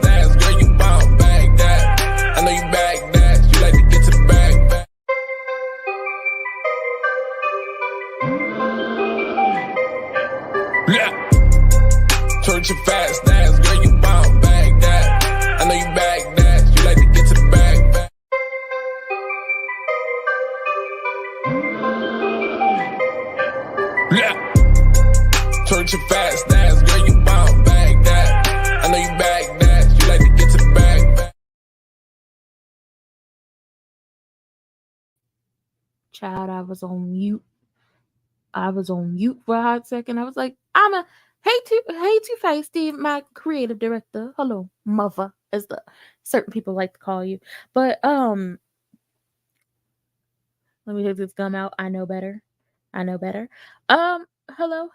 dance, girl, you bounce back that. I know you back that, you like to get to the back. Yeah. Twerk your fast dance, girl, you bounce back that. I know you back that, you like to get to the back. Yeah. Twerk your fast dance, girl, you bounce back that. I know you back that, you like to get to the back. Child, I was on mute. I was on mute for a hot second. I was like, hey Two-Face, Steve, my creative director. Hello, mother, as the certain people like to call you. But let me take this gum out. I know better. Hello,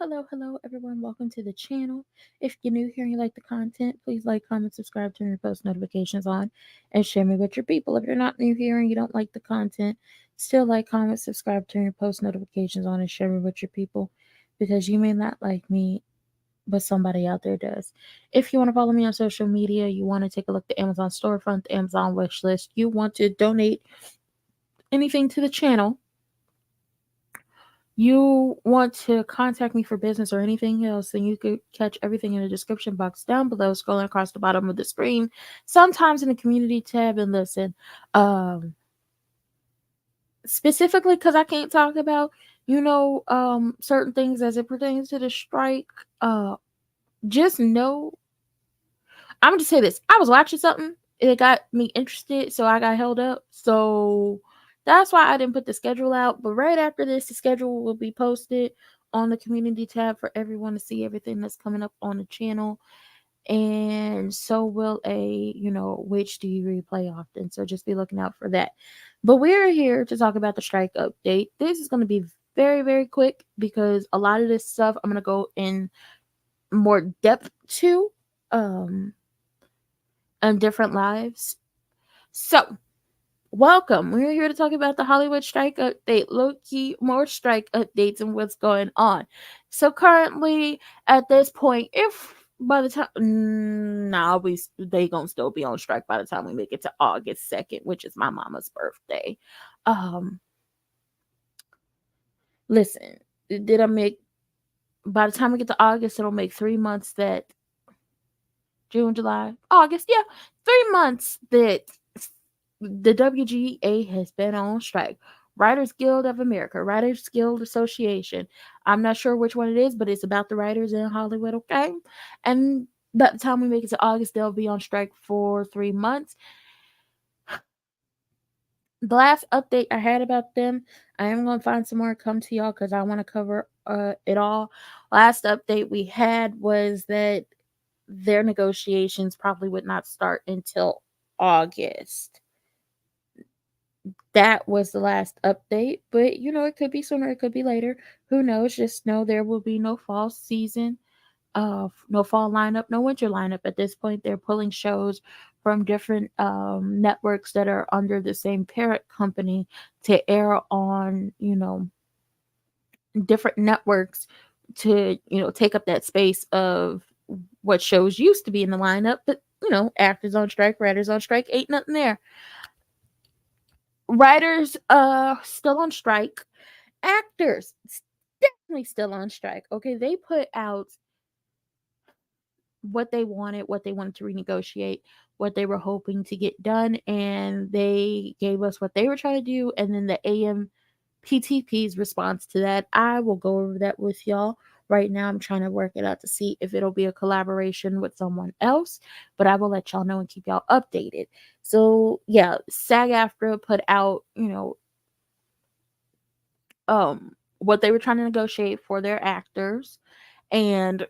everyone. Welcome to the channel. If you're new here and you like the content, please like, comment, subscribe, turn your post notifications on, and share me with your people. If you're not new here and you don't like the content, still like, comment, subscribe, turn your post notifications on, and share me with your people, because you may not like me, but somebody out there does. If you want to follow me on social media, you want to take a look at the Amazon storefront, the Amazon wish list, you want to donate anything to the channel, you want to contact me for business or anything else, then you could catch everything in the description box down below, scrolling across the bottom of the screen, sometimes in the community tab. And listen, specifically because I can't talk about, certain things as it pertains to the strike, just know, I'm gonna just say this. I was watching something, it got me interested, so I got held up. So that's why I didn't put the schedule out. But right after this, the schedule will be posted on the community tab for everyone to see everything that's coming up on the channel. And so will which do you replay often? So just be looking out for that. But we're here to talk about the strike update. This is going to be very, very quick because a lot of this stuff I'm going to go in more depth to on different lives. So welcome. We're here to talk about the Hollywood strike update. Low-key, more strike updates and what's going on. So currently, at this point, if by the time, they gonna still be on strike by the time we make it to August 2nd, which is my mama's birthday. Listen, by the time we get to August, it'll make 3 months that June, July, August, 3 months that the WGA has been on strike. Writers Guild of America, Writers Guild Association. I'm not sure which one it is, but it's about the writers in Hollywood, okay? And by the time we make it to August, they'll be on strike for 3 months. The last update I had about them, I am going to find some more and come to y'all because I want to cover it all. Last update we had was that their negotiations probably would not start until August. That was the last update, but it could be sooner, it could be later. Who knows? Just know there will be no fall season, no fall lineup, no winter lineup. At this point, they're pulling shows from different networks that are under the same parent company to air on, different networks to, take up that space of what shows used to be in the lineup. But, actors on strike, writers on strike, ain't nothing there. Writers still on strike. Actors definitely still on strike. Okay, they put out what they wanted to renegotiate, what they were hoping to get done, and they gave us what they were trying to do, and then the AMPTP's response to that. I will go over that with y'all. Right now, I'm trying to work it out to see if it'll be a collaboration with someone else, but I will let y'all know and keep y'all updated. So, yeah, SAG-AFTRA put out, what they were trying to negotiate for their actors and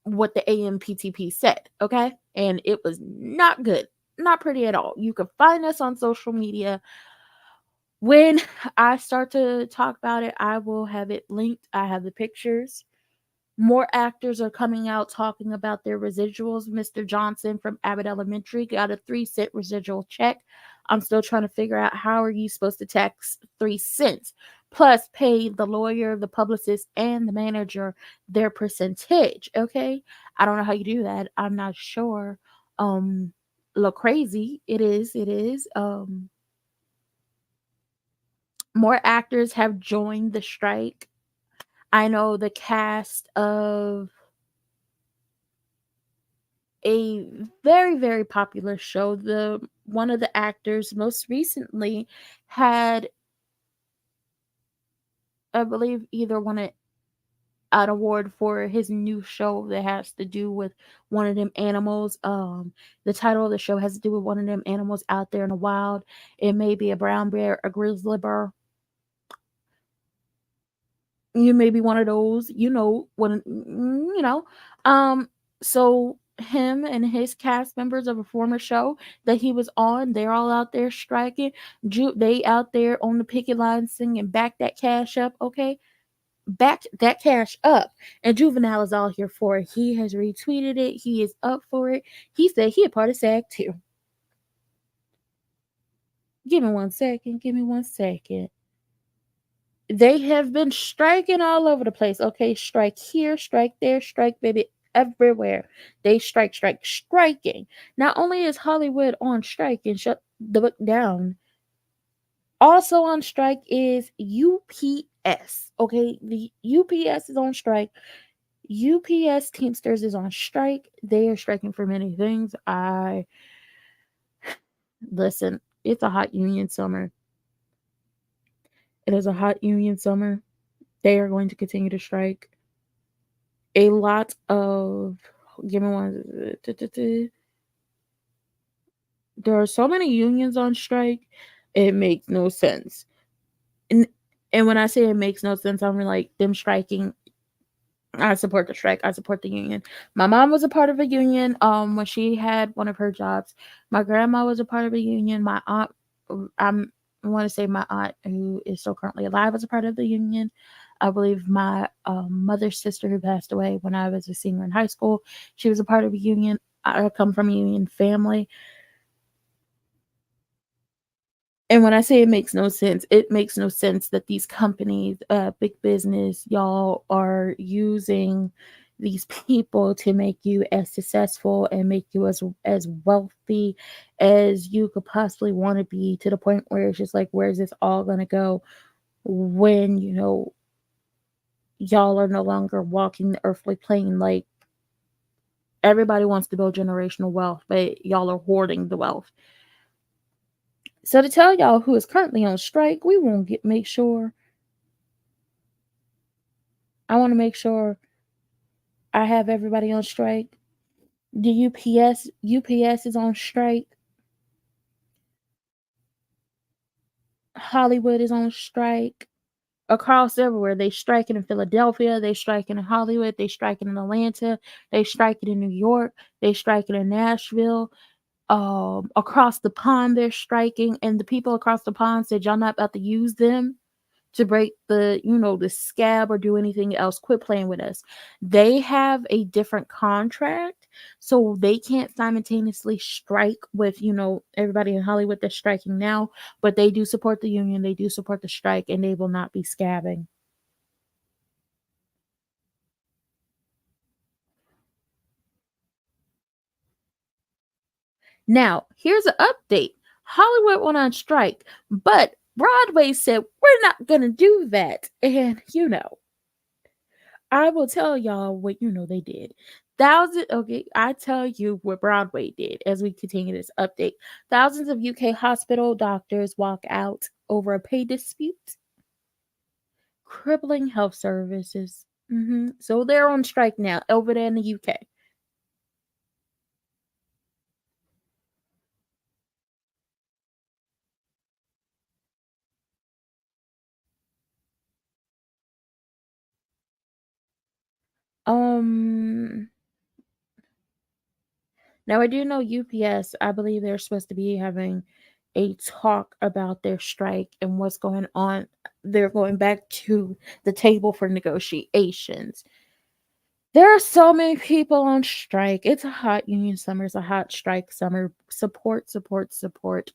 what the AMPTP said, okay? And it was not good, not pretty at all. You can find us on social media. When I start to talk about it, I will have it linked. I have the pictures. More actors are coming out talking about their residuals. Mr. Johnson from Abbott Elementary got a 3-cent residual check. I'm still trying to figure out how are you supposed to tax 3 cents plus pay the lawyer, the publicist, and the manager their percentage, okay? I don't know how you do that. I'm not sure. look crazy. It is. It is. More actors have joined the strike. I know the cast of a very, very popular show, the one of the actors most recently had, I believe, either won an award for his new show that has to do with one of them animals. The title of the show has to do with one of them animals out there in the wild. It may be a brown bear, a grizzly bear. You may be one of those, you know. Um, so him and his cast members of a former show that he was on, they're all out there striking. They out there on the picket line singing "Back that cash up," okay? Back that cash up. And Juvenile is all here for it. He has retweeted it. He is up for it. He said he a part of SAG too. Give me 1 second. Give me 1 second. They have been striking all over the place. Okay, strike here, strike there, strike baby everywhere. They striking. Not only is Hollywood on strike and shut the book down, also on strike is UPS. Okay, the UPS is on strike. UPS Teamsters is on strike. They are striking for many things. I listen. It's a hot union summer. It is a hot union summer. They are going to continue to strike. A lot of give me one. There are so many unions on strike. It makes no sense. And and when I say it makes no sense, I'm like them striking. I support the strike. I support the union. My mom was a part of a union when she had one of her jobs. My grandma was a part of a union. My aunt, I want to say my aunt who is still currently alive was a part of the union. I believe my mother's sister who passed away when I was a senior in high school, she was a part of a union. I come from a union family. And when I say it makes no sense that these companies, big business, y'all are using these people to make you as successful and make you as wealthy as you could possibly want to be, to the point where it's just like, where's this all gonna go when y'all are no longer walking the earthly plane? Like, everybody wants to build generational wealth, but y'all are hoarding the wealth. So to tell y'all who is currently on strike, we won't make sure. I want to make sure I have everybody on strike. The UPS is on strike. Hollywood is on strike. Across everywhere, they striking in Philadelphia, they striking in Hollywood, they striking in Atlanta, they striking in New York, they striking in Nashville. Across the pond, they're striking, and the people across the pond said, "Y'all not about to use them to break the scab or do anything else. Quit playing with us." They have a different contract, so they can't simultaneously strike with everybody in Hollywood that's striking now, but they do support the union, they do support the strike, and they will not be scabbing. Now here's an update. Hollywood went on strike, but Broadway said we're not gonna do that. And I will tell y'all what they did. Okay, I tell you what Broadway did as we continue this update. Thousands of UK hospital doctors walk out over a pay dispute, crippling health services. So they're on strike now over there in the UK. Um, Now I do know UPS, I believe they're supposed to be having a talk about their strike and what's going on. They're going back to the table for negotiations. There are so many people on strike. It's a hot union summer. It's a hot strike summer. Support, support, support.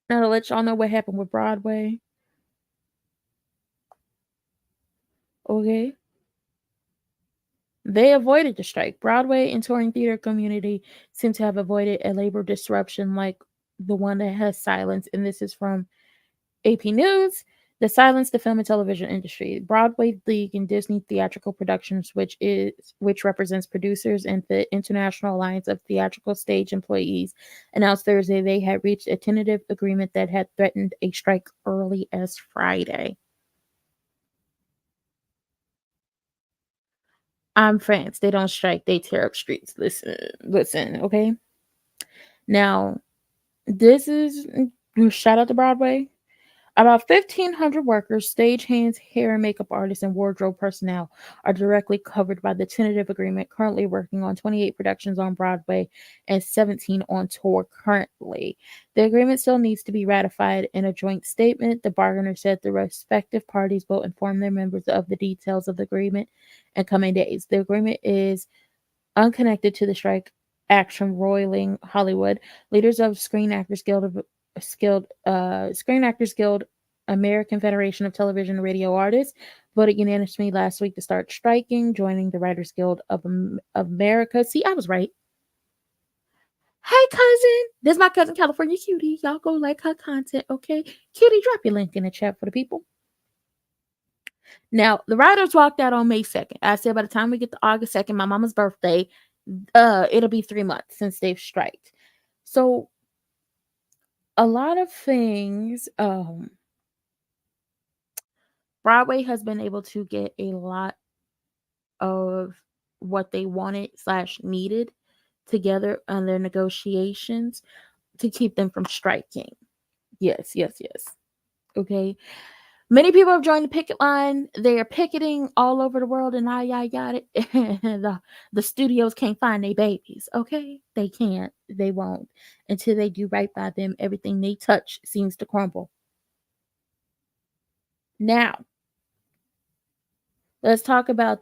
Now to let y'all know what happened with Broadway. Okay. They avoided the strike. Broadway and touring theater community seem to have avoided a labor disruption like the one that has silenced, and this is from AP News. The silence the film and television industry. Broadway League and Disney Theatrical Productions, which represents producers and the International Alliance of Theatrical Stage Employees, announced Thursday they had reached a tentative agreement that had threatened a strike early as Friday. I'm France. They don't strike. They tear up streets. Listen. Okay. Now, this is shout out to Broadway. About 1,500 workers, stagehands, hair and makeup artists, and wardrobe personnel are directly covered by the tentative agreement, currently working on 28 productions on Broadway and 17 on tour currently. The agreement still needs to be ratified in a joint statement. The bargainer said the respective parties will inform their members of the details of the agreement in coming days. The agreement is unconnected to the strike action roiling Hollywood. Leaders of Screen Actors Guild, American Federation of Television and Radio Artists voted unanimously last week to start striking, joining the Writers Guild of America. See, I was right. Hey, cousin. This is my cousin, California Cutie. Y'all go like her content, okay? Cutie, drop your link in the chat for the people. Now, the writers walked out on May 2nd. I said by the time we get to August 2nd, my mama's birthday, it'll be 3 months since they've striked. So a lot of things, Broadway has been able to get a lot of what they wanted / needed together on their negotiations to keep them from striking. Yes. Okay. Many people have joined the picket line. They are picketing all over the world, and I got it. The studios can't find their babies. Okay, they can't. They won't until they do right by them. Everything they touch seems to crumble. Now, let's talk about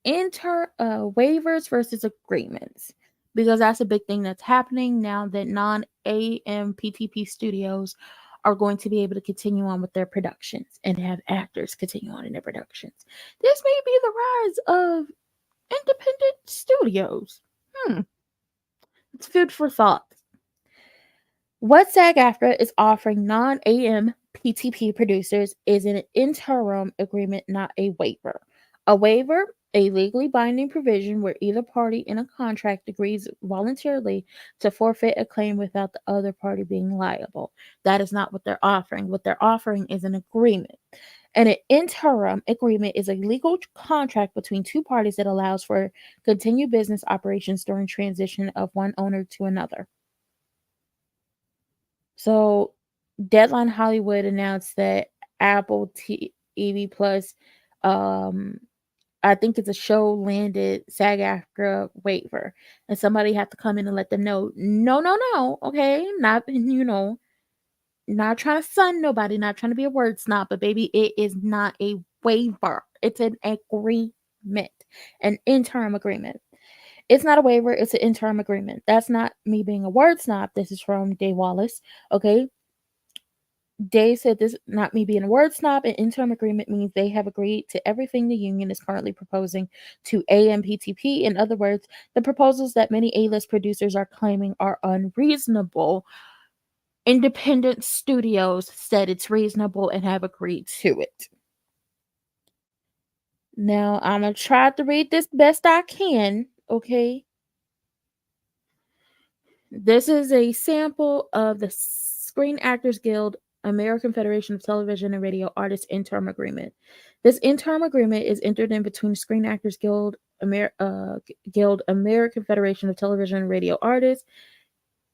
waivers versus agreements, because that's a big thing that's happening now that non-AMPTP studios are going to be able to continue on with their productions and have actors continue on in their productions. This may be the rise of independent studios. It's food for thought. What SAG-AFTRA is offering non-AMPTP producers is an interim agreement, not a waiver. A waiver, a legally binding provision where either party in a contract agrees voluntarily to forfeit a claim without the other party being liable. That is not what they're offering. What they're offering is an agreement. And an interim agreement is a legal contract between two parties that allows for continued business operations during transition of one owner to another. So, Deadline Hollywood announced that Apple TV Plus, I think it's a show, landed SAG-AFTRA waiver, and somebody had to come in and let them know, no, okay, not not trying to sun nobody, not trying to be a word snob, but baby, it is not a waiver. It's an agreement, an interim agreement. It's not a waiver, it's an interim agreement. That's not me being a word snob. This is from Dave Wallace. Okay. Dave said this, not me being a word snob. An interim agreement means they have agreed to everything the union is currently proposing to AMPTP. In other words, the proposals that many A-list producers are claiming are unreasonable. Independent studios said it's reasonable and have agreed to it. Now, I'm going to try to read this best I can, okay? This is a sample of the Screen Actors Guild, American Federation of Television and Radio Artists interim agreement. This interim agreement is entered in between Screen Actors Guild, American Federation of Television and Radio Artists,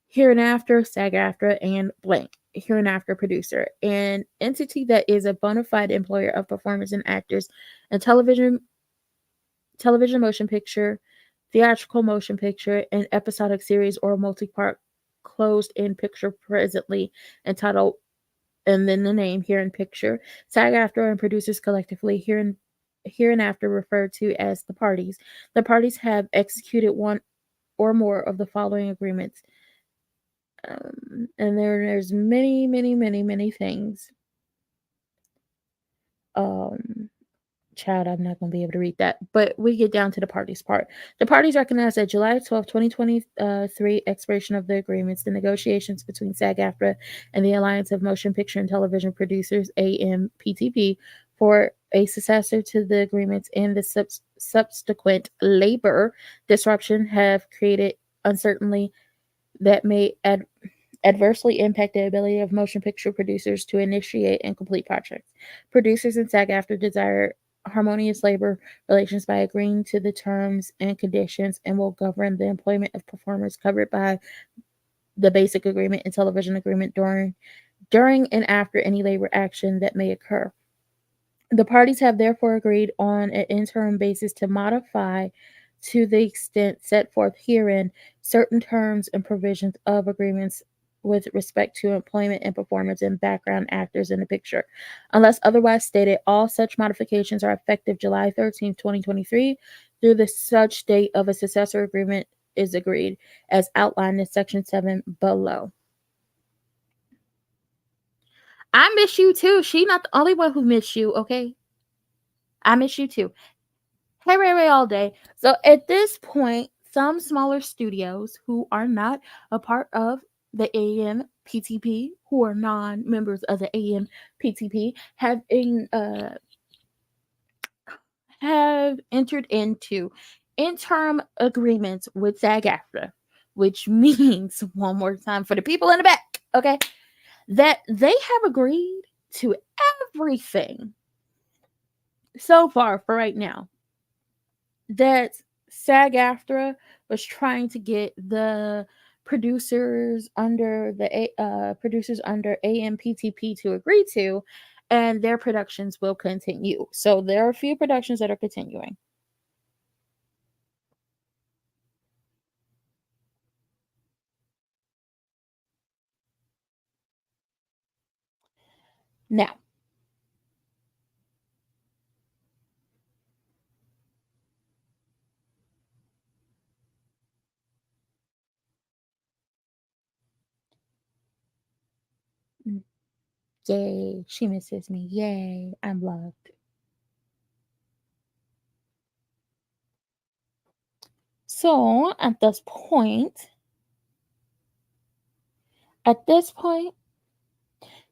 hereinafter SAG-AFTRA, and blank, hereinafter producer, an entity that is a bona fide employer of performers and actors in television motion picture, theatrical motion picture, an episodic series, or a multi-part closed-in picture presently entitled, and then the name here in picture. SAG-AFTRA and producers collectively hereinafter referred to as the parties. The parties have executed one or more of the following agreements. And there's many things. child, I'm not going to be able to read that. But we get down to the parties part. The parties recognize that July 12, 2023, expiration of the agreements, the negotiations between SAG-AFTRA and the Alliance of Motion Picture and Television Producers, AMPTP, for a successor to the agreements and the subsequent labor disruption have created uncertainty that may adversely impact the ability of motion picture producers to initiate and complete projects. Producers and SAG-AFTRA desire harmonious labor relations by agreeing to the terms and conditions and will govern the employment of performers covered by the basic agreement and television agreement during and after any labor action that may occur. The parties have therefore agreed on an interim basis to modify, to the extent set forth herein, certain terms and provisions of agreements with respect to employment and performance and background actors in the picture. Unless otherwise stated, all such modifications are effective July 13th, 2023, through the such date of a successor agreement is agreed, as outlined in Section 7 below. I miss you too. She not the only one who miss you, okay? I miss you too. Hey, Ray Ray all day. So at this point, some smaller studios who are not a part of the AMPTP, who are non-members of the AMPTP, have entered into interim agreements with SAG-AFTRA, which means, one more time for the people in the back, okay, that they have agreed to everything so far for right now that SAG-AFTRA was trying to get the producers under AMPTP to agree to, and their productions will continue. So there are a few productions that are continuing. Now, yay, she misses me. Yay, I'm loved. So at this point,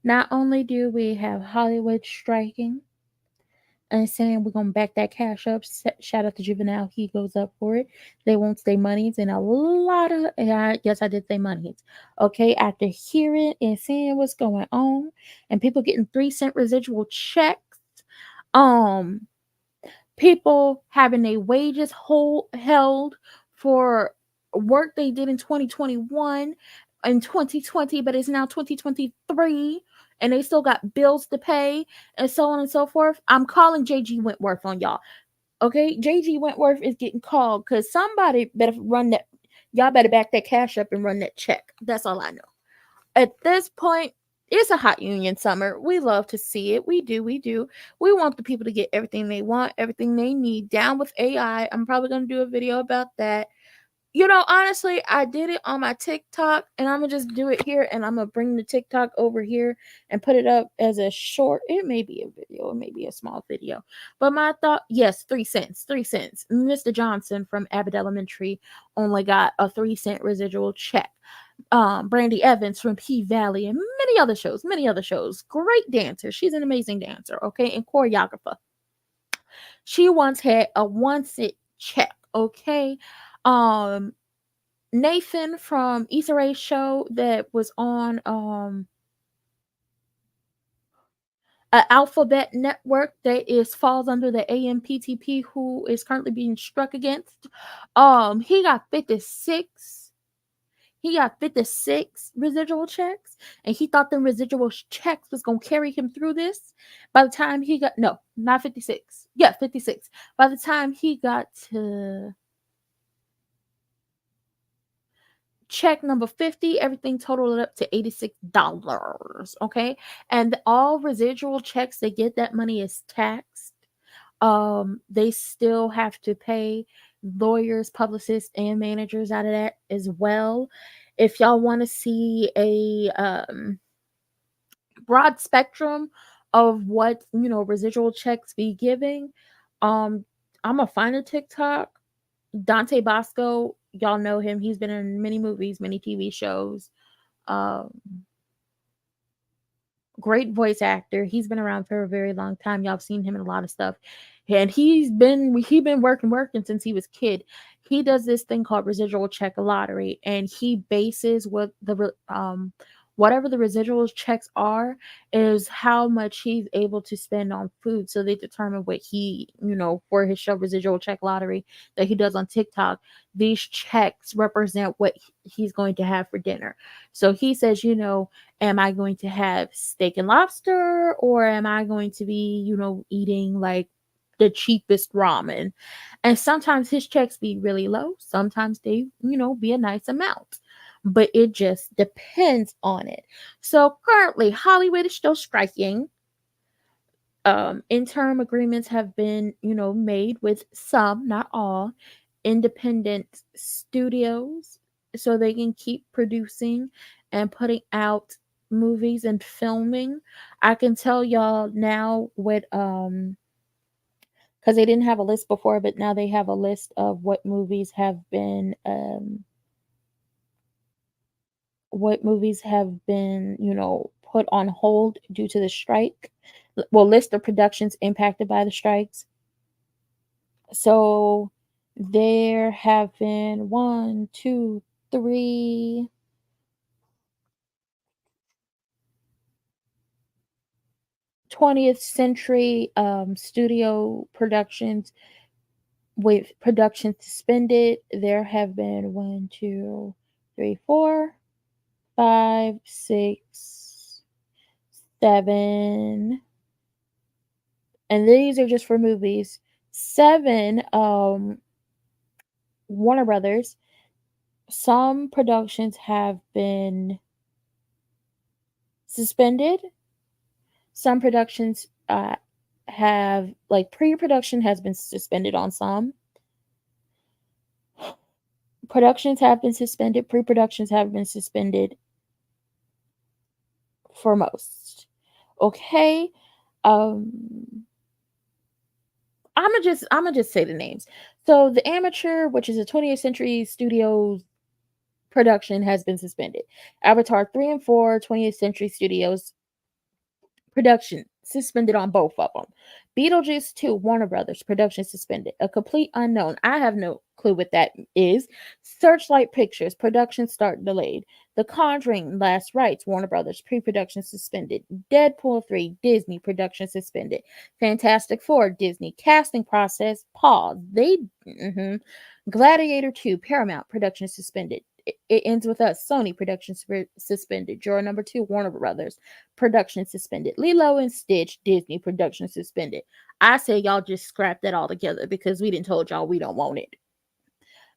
not only do we have Hollywood striking and saying we're gonna back that cash up. Shout out to Juvenile, he goes up for it. They won't say monies, and a lot of yes, I did say monies. Okay, after hearing and seeing what's going on, and people getting 3 cent residual checks, um, people having their wages held for work they did in 2021 and 2020, but it's now 2023 and they still got bills to pay and so on and so forth. I'm calling JG Wentworth on y'all. Okay, JG Wentworth is getting called because somebody better run that. Y'all better back that cash up and run that check. That's all I know. At this point, it's a hot union summer. We love to see it. We do. We do. We want the people to get everything they want, everything they need. Down with AI. I'm probably going to do a video about that. Honestly, I did it on my TikTok and I'm going to just do it here and I'm going to bring the TikTok over here and put it up as a short. It may be a video, it may be a small video. But my thought, yes, 3 cents, 3 cents. Mr. Johnson from Abbott Elementary only got a 3 cent residual check. Brandy Evans from P Valley and many other shows. Great dancer. She's an amazing dancer, okay, and choreographer. She once had a 1 cent check, okay. Nathan from Issa Rae's show that was on an alphabet network that falls under the AMPTP, who is currently being struck against. He got 56 residual checks, and he thought the residual checks was going to carry him through this. By the time he got, no, not 56. Yeah, 56. By the time he got to check number 50, everything totaled up to $86. Okay. And all residual checks they get, that money is taxed. They still have to pay lawyers, publicists, and managers out of that as well. If y'all want to see a broad spectrum of what residual checks be giving, Um, I'm gonna find a TikTok. Dante Bosco, y'all know him. He's been in many movies, many TV shows. Um, great voice actor. He's been around for a very long time. Y'all have seen him in a lot of stuff. And he been working since he was a kid. He does this thing called residual check lottery, and he bases what whatever the residual checks are is how much he's able to spend on food. So they determine what for his show residual check lottery that he does on TikTok. These checks represent what he's going to have for dinner. So he says, am I going to have steak and lobster, or am I going to be, eating like the cheapest ramen? And sometimes his checks be really low, sometimes they, be a nice amount. But it just depends on it. So currently, Hollywood is still striking. Interim agreements have been, made with some, not all, independent studios so they can keep producing and putting out movies and filming. I can tell y'all now what because they didn't have a list before, but now they have a list of what movies have been, put on hold due to the strike. Well, list of productions impacted by the strikes. So there have been one, two, three, 20th century studio productions with production suspended. There have been one, two, three, four, five, six, seven, and these are just for movies. Seven Warner Brothers. Some productions have been suspended. Some productions have, like, pre-production has been suspended on some. Productions have been suspended. Pre-productions have been suspended for most. Okay. Um I'm gonna just say the names. So the Amateur, which is a 20th Century Studios production, has been suspended. Avatar 3 and 4, 20th Century Studios production suspended on both of them. Beetlejuice 2, Warner Brothers, production suspended. A Complete Unknown, I have no clue what that is. Searchlight Pictures, production start delayed. The Conjuring, Last Rites, Warner Brothers, pre-production suspended. Deadpool 3, Disney, production suspended. Fantastic Four, Disney, casting process paused. Gladiator 2, Paramount, production suspended. It ends with us. Sony, production suspended. Juror number 2, Warner Brothers, production suspended. Lilo and Stitch, Disney, production suspended. I say y'all just scrap that all together because we didn't told y'all we don't want it.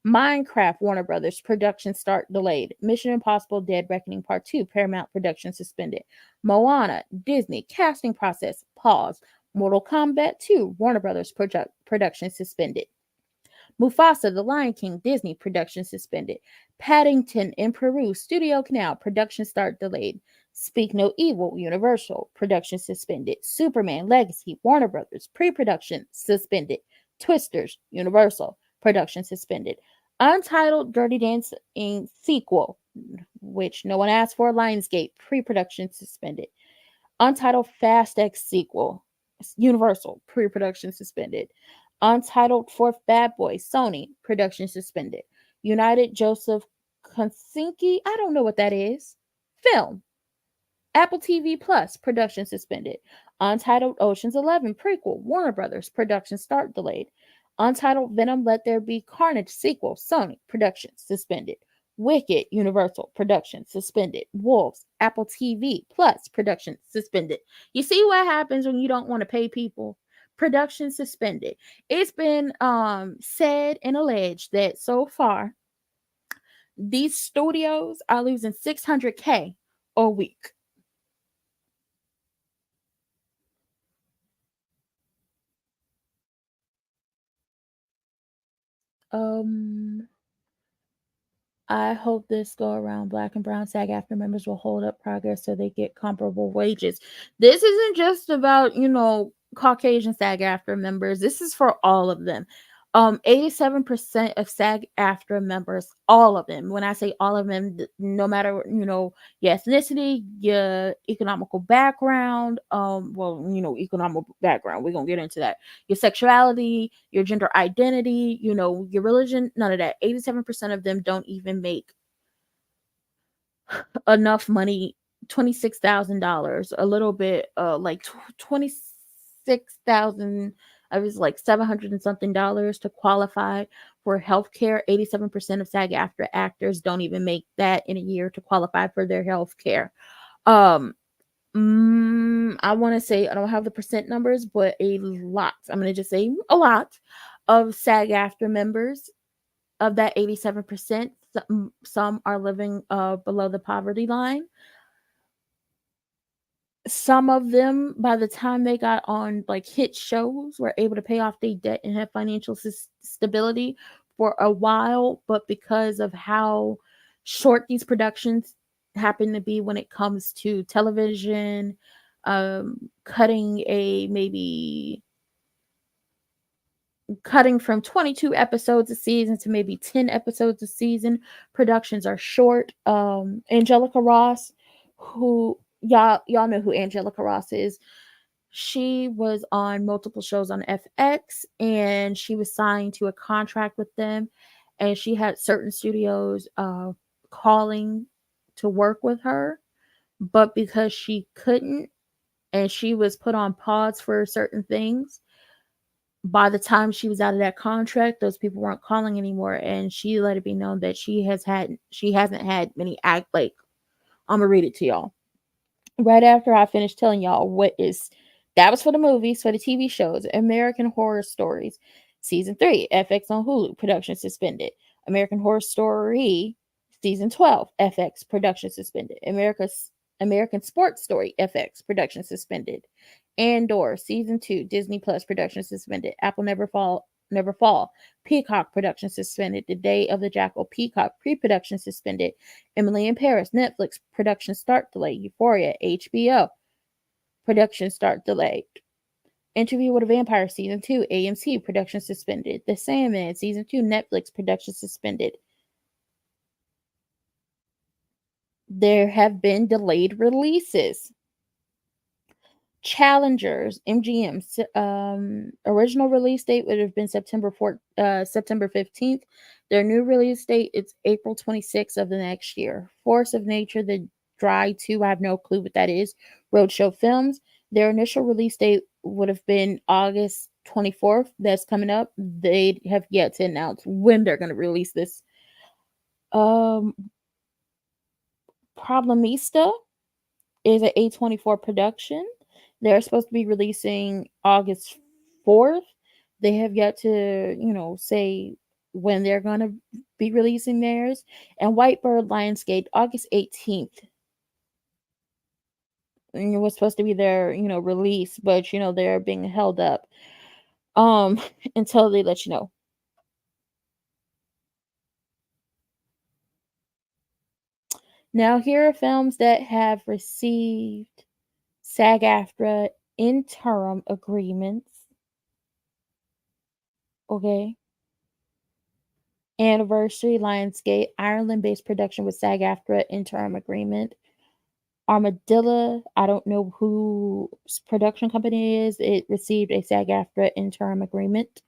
Minecraft, Warner Brothers, production start delayed. Mission Impossible Dead Reckoning Part 2, Paramount, production suspended. Moana, Disney, casting process paused. Mortal Kombat 2, Warner Brothers, production suspended. Mufasa, The Lion King, Disney, production suspended. Paddington in Peru, Studio Canal, production start delayed. Speak No Evil, Universal, production suspended. Superman Legacy, Warner Brothers, pre-production suspended. Twisters, Universal, production suspended. Untitled Dirty Dancing sequel, which no one asked for, Lionsgate, pre-production suspended. Untitled Fast X sequel, Universal, pre-production suspended. Untitled Fourth Bad Boy, Sony, production suspended. United Joseph Konsinki, I don't know what that is. Film, Apple TV Plus, production suspended. Untitled Ocean's 11 prequel, Warner Brothers, production start delayed. Untitled Venom Let There Be Carnage sequel, Sony, production suspended. Wicked, Universal, production suspended. Wolves, Apple TV Plus, production suspended. You see what happens when you don't want to pay people? Production suspended. It's been said and alleged that so far these studios are losing 600K a week. Um, I hope this go around Black and Brown SAG after members will hold up progress so they get comparable wages. This isn't just about, Caucasian SAG-AFTRA members. This is for all of them. 87% of SAG-AFTRA members, all of them. When I say all of them, no matter your ethnicity, your economical background, economic background. We're gonna get into that. Your sexuality, your gender identity, your religion, none of that. 87% of them don't even make enough money. $26,000, a little bit, like 26,000. I was like 700 and something dollars to qualify for healthcare. 87% of SAG-AFTRA actors don't even make that in a year to qualify for their healthcare. I want to say, I don't have the percent numbers, but a lot. I'm going to just say a lot of SAG-AFTRA members, of that 87%, some are living below the poverty line. Some of them, by the time they got on like hit shows, were able to pay off their debt and have financial stability for a while. But because of how short these productions happen to be when it comes to television, cutting from 22 episodes a season to maybe 10 episodes a season. Productions are short. Angelica Ross, who y'all know who Angelica Ross is. She was on multiple shows on FX, and she was signed to a contract with them, and she had certain studios calling to work with her, but because she couldn't and she was put on pause for certain things, by the time she was out of that contract, those people weren't calling anymore, and she let it be known that she hasn't had many act like. I'm gonna read it to y'all. Right after I finished telling y'all that was for the movies, for the TV shows. American Horror Stories season 3, FX on Hulu, production suspended. American Horror Story season 12, FX, production suspended. American Sports Story, FX, production suspended. Andor season 2, Disney Plus, production suspended. Apple Never Fall, Peacock, production suspended. The Day of the Jackal, Peacock, pre-production suspended. Emily in Paris, Netflix, production start delayed. Euphoria, HBO, production start delayed. Interview with a Vampire season 2, AMC, production suspended. The Sandman season 2, Netflix, production suspended. There have been delayed releases. Challengers, MGM, original release date would have been September 15th. Their new release date is April 26th of the next year. Force of Nature, The Dry 2, I have no clue what that is. Roadshow Films, their initial release date would have been August 24th. That's coming up. They have yet to announce when they're going to release this. Problemista is an A24 production. They're supposed to be releasing August 4th. They have yet to, say when they're going to be releasing theirs. And Whitebird Lionsgate, August 18th. And it was supposed to be their, release, but, they're being held up until they let you know. Now, here are films that have received SAG-AFTRA interim agreements. Okay. Anniversary, Lionsgate, Ireland-based production with SAG-AFTRA interim agreement. Armadillo, I don't know whose production company it is. It received a SAG-AFTRA interim agreement.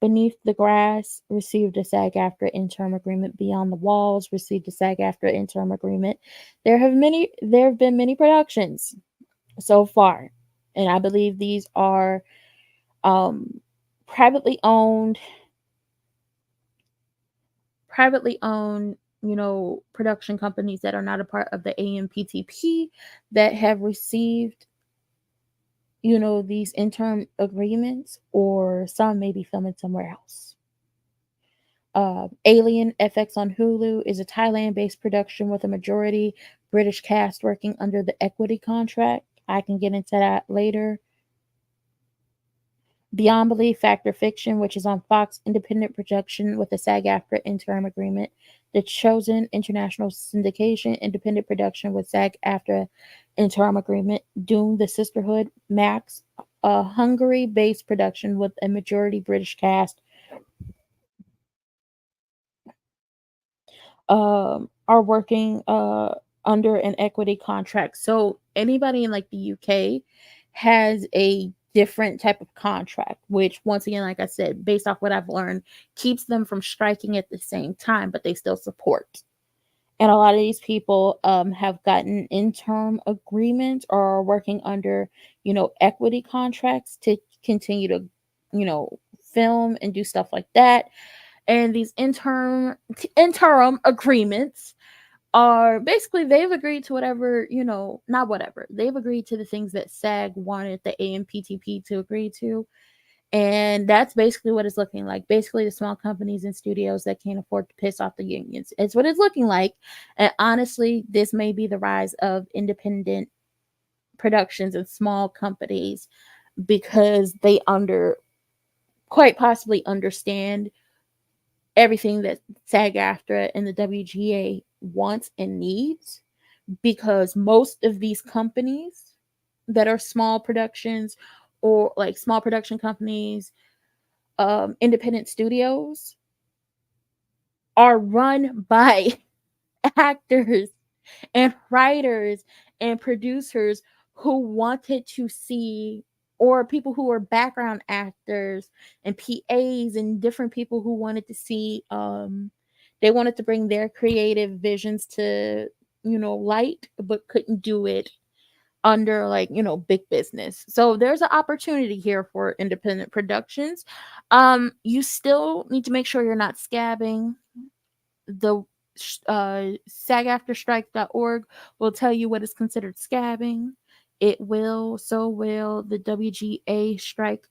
Beneath the Grass received a SAG-AFTRA interim agreement. Beyond the Walls received a SAG-AFTRA interim agreement. There have been many productions so far, and I believe these are privately owned, production companies that are not a part of the AMPTP that have received, these interim agreements, or some may be filming somewhere else. Alien, FX on Hulu, is a Thailand-based production with a majority British cast working under the equity contract. I can get into that later. Beyond Belief, Fact or Fiction, which is on Fox, independent production with a SAG-AFTRA interim agreement. The Chosen, international syndication, independent production with SAG-AFTRA interim agreement. Dune, The Sisterhood, Max, a Hungary-based production with a majority British cast, are working under an equity contract. So anybody in like the UK has a different type of contract, which once again, like I said, based off what I've learned, keeps them from striking at the same time, but they still support. And a lot of these people have gotten interim agreements or are working under, equity contracts to continue to, film and do stuff like that. And these interim agreements are basically they've agreed to whatever, not whatever. They've agreed to the things that SAG wanted the AMPTP to agree to. And that's basically what it's looking like. Basically, the small companies and studios that can't afford to piss off the unions. It's what it's looking like. And honestly, this may be the rise of independent productions and small companies because they quite possibly understand everything that SAG-AFTRA and the WGA wants and needs, because most of these companies that are small productions or like small production companies, independent studios, are run by actors and writers and producers who wanted to see, or people who are background actors and PAs and different people who wanted to see, they wanted to bring their creative visions to, light, but couldn't do it under like, big business. So there's an opportunity here for independent productions. You still need to make sure you're not scabbing. The sagafterstrike.org will tell you what is considered scabbing. So will the WGA strike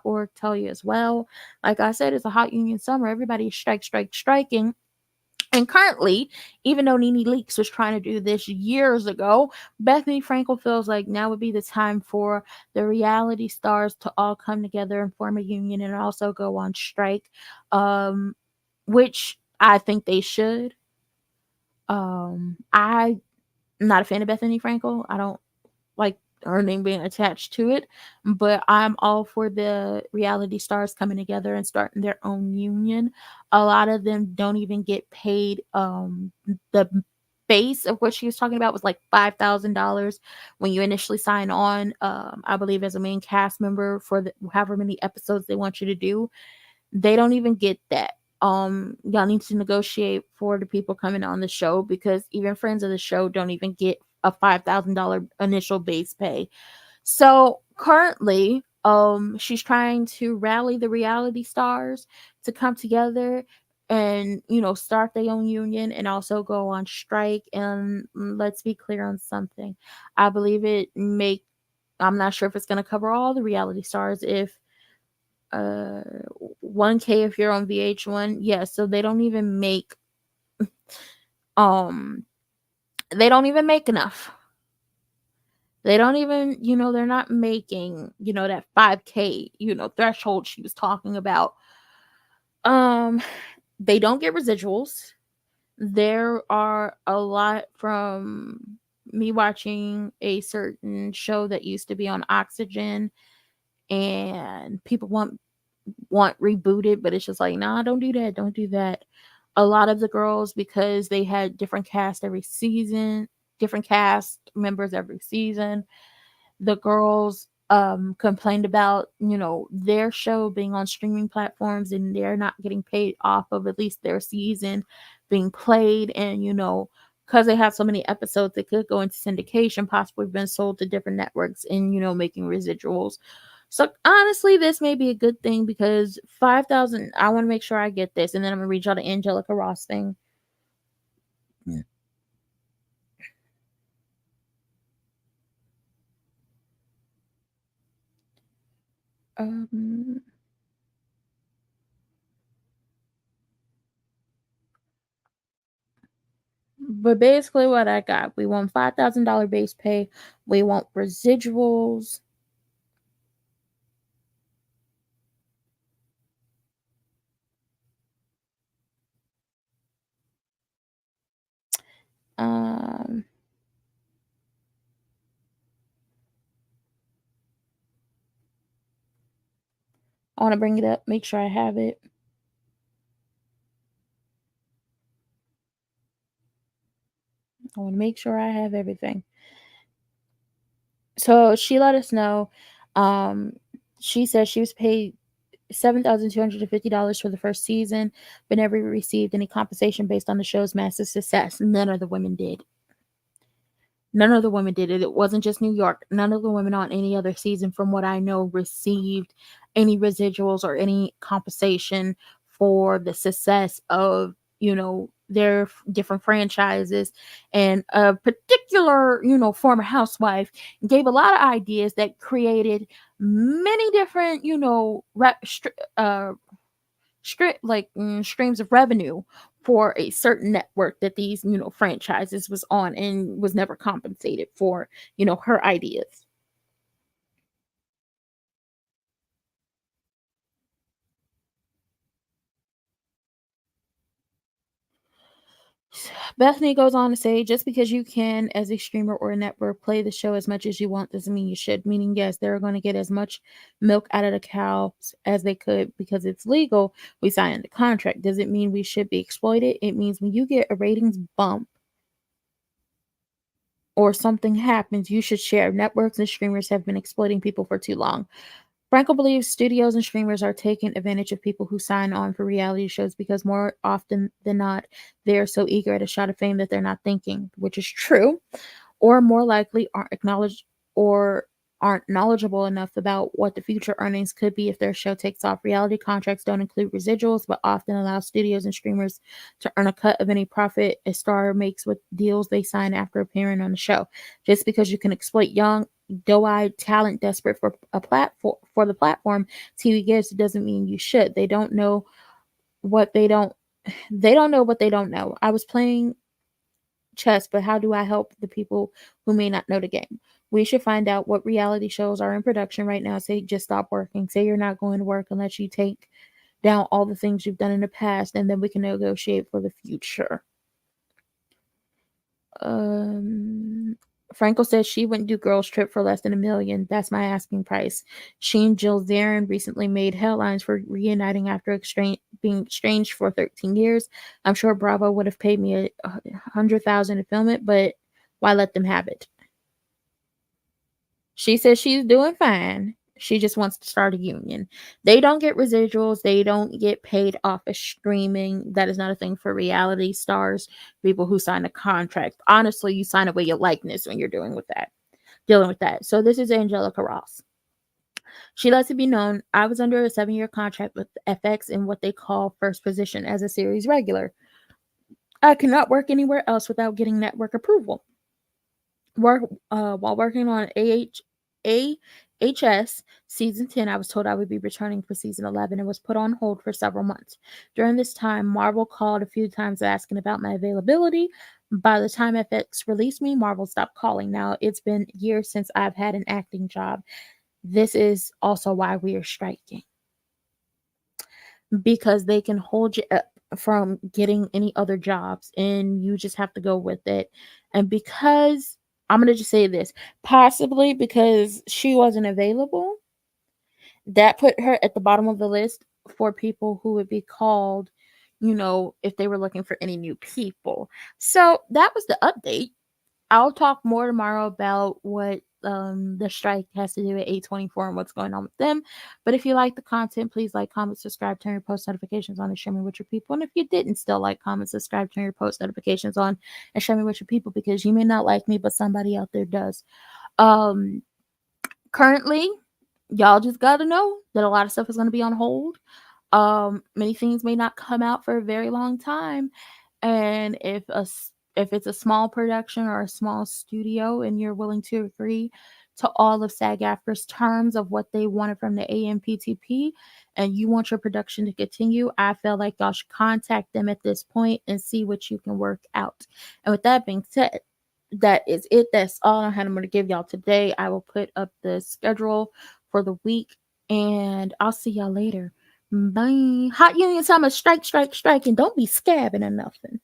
.org tell you as well. Like I said, it's a hot union summer. Everybody's striking. And currently, even though Nene Leakes was trying to do this years ago, Bethany Frankel feels like now would be the time for the reality stars to all come together and form a union and also go on strike, which I think they should. I'm not a fan of Bethany Frankel. I don't like her name being attached to it, but I'm all for the reality stars coming together and starting their own union. A lot of them don't even get paid. The base of what she was talking about was like $5,000 when you initially sign on. I believe as a main cast member for however many episodes they want you to do. They don't even get that. Y'all need to negotiate for the people coming on the show, because even friends of the show don't even get a $5,000 initial base pay. So currently, she's trying to rally the reality stars to come together and, start their own union and also go on strike. And let's be clear on something. I believe I'm not sure if it's going to cover all the reality stars. If uh 1K if you're on VH1. Yeah, so um they don't even make enough. They don't even, they're not making, that 5K, threshold she was talking about. Um they don't get residuals. There are a lot from me watching a certain show that used to be on Oxygen, and people want rebooted, but it's just like, nah, don't do that. Don't do that. A lot of the girls, because they had different cast members every season, the girls complained about, their show being on streaming platforms and they're not getting paid off of at least their season being played. And, because they have so many episodes, they could go into syndication, possibly been sold to different networks and, making residuals. So honestly, this may be a good thing, because 5,000, I want to make sure I get this, and then I'm gonna reach out to Angelica Ross thing. Yeah. Um, but basically, what I got, we want $5,000 base pay. We want residuals. Um, I want to bring it up, make sure I have it. I want to make sure I have everything. So she let us know. Um, she said she was paid $7,250 for the first season, but never received any compensation based on the show's massive success. None of the women did. None of the women did it. It wasn't just New York. None of the women on any other season, from what I know, received any residuals or any compensation for the success of, their different franchises. And a particular, former housewife gave a lot of ideas that created many different, streams of revenue for a certain network that these franchises was on, and was never compensated for her ideas. Bethany goes on to say, just because you can, as a streamer or a network, play the show as much as you want doesn't mean you should. Meaning, yes, they're going to get as much milk out of the cows as they could because it's legal. We signed the contract. Does it mean we should be exploited? It means when you get a ratings bump or something happens, you should share. Networks and streamers have been exploiting people for too long. Frankel believes studios and streamers are taking advantage of people who sign on for reality shows because more often than not, they are so eager at a shot of fame that they're not thinking, which is true, or more likely aren't acknowledged or aren't knowledgeable enough about what the future earnings could be if their show takes off. Reality contracts don't include residuals, but often allow studios and streamers to earn a cut of any profit a star makes with deals they sign after appearing on the show. Just because you can exploit young, doe-eyed talent desperate for a platform for the platform TV gives doesn't mean you should. What they don't they don't know what they don't know. I was playing chess, but how do I help the people who may not know the game? We should find out what reality shows are in production right now. Say, just stop working. Say you're not going to work unless you take down all the things you've done in the past, and then we can negotiate for the future. Um, Frankel says she wouldn't do Girls Trip for less than $1 million. That's my asking price. She and Jill Zarin recently made headlines for reuniting after being estranged for 13 years. I'm sure Bravo would have paid me $100,000 to film it, but why let them have it? She says she's doing fine. She just wants to start a union. They don't get residuals. They don't get paid off of streaming. That is not a thing for reality stars, people who sign a contract. Honestly, you sign away your likeness when you're dealing with that. So this is Angelica Ross. She lets it be known, I was under a 7-year contract with FX in what they call first position as a series regular. I cannot work anywhere else without getting network approval. While working on AHS season 10, I was told I would be returning for season 11 and was put on hold for several months. During this time, Marvel called a few times asking about my availability. By the time FX released me, Marvel stopped calling. Now, it's been years since I've had an acting job. This is also why we are striking, because they can hold you up from getting any other jobs and you just have to go with it. And because I'm going to just say this, possibly because she wasn't available, that put her at the bottom of the list for people who would be called, if they were looking for any new people. So that was the update. I'll talk more tomorrow about what the strike has to do with A24 and what's going on with them. But if you like the content, please like, comment, subscribe, turn your post notifications on, and share me with your people. And if you didn't still like, comment, subscribe, turn your post notifications on, and share me with your people, because you may not like me, but somebody out there does. Currently, y'all just got to know that a lot of stuff is going to be on hold. Many things may not come out for a very long time. And if it's a small production or a small studio and you're willing to agree to all of SAG-AFTRA's terms of what they wanted from the AMPTP and you want your production to continue, I feel like y'all should contact them at this point and see what you can work out. And with that being said, that is it. That's all I had. I'm going to give y'all today. I will put up the schedule for the week and I'll see y'all later. Bye. Hot Union Summer, strike, strike, strike, and don't be scabbing or nothing.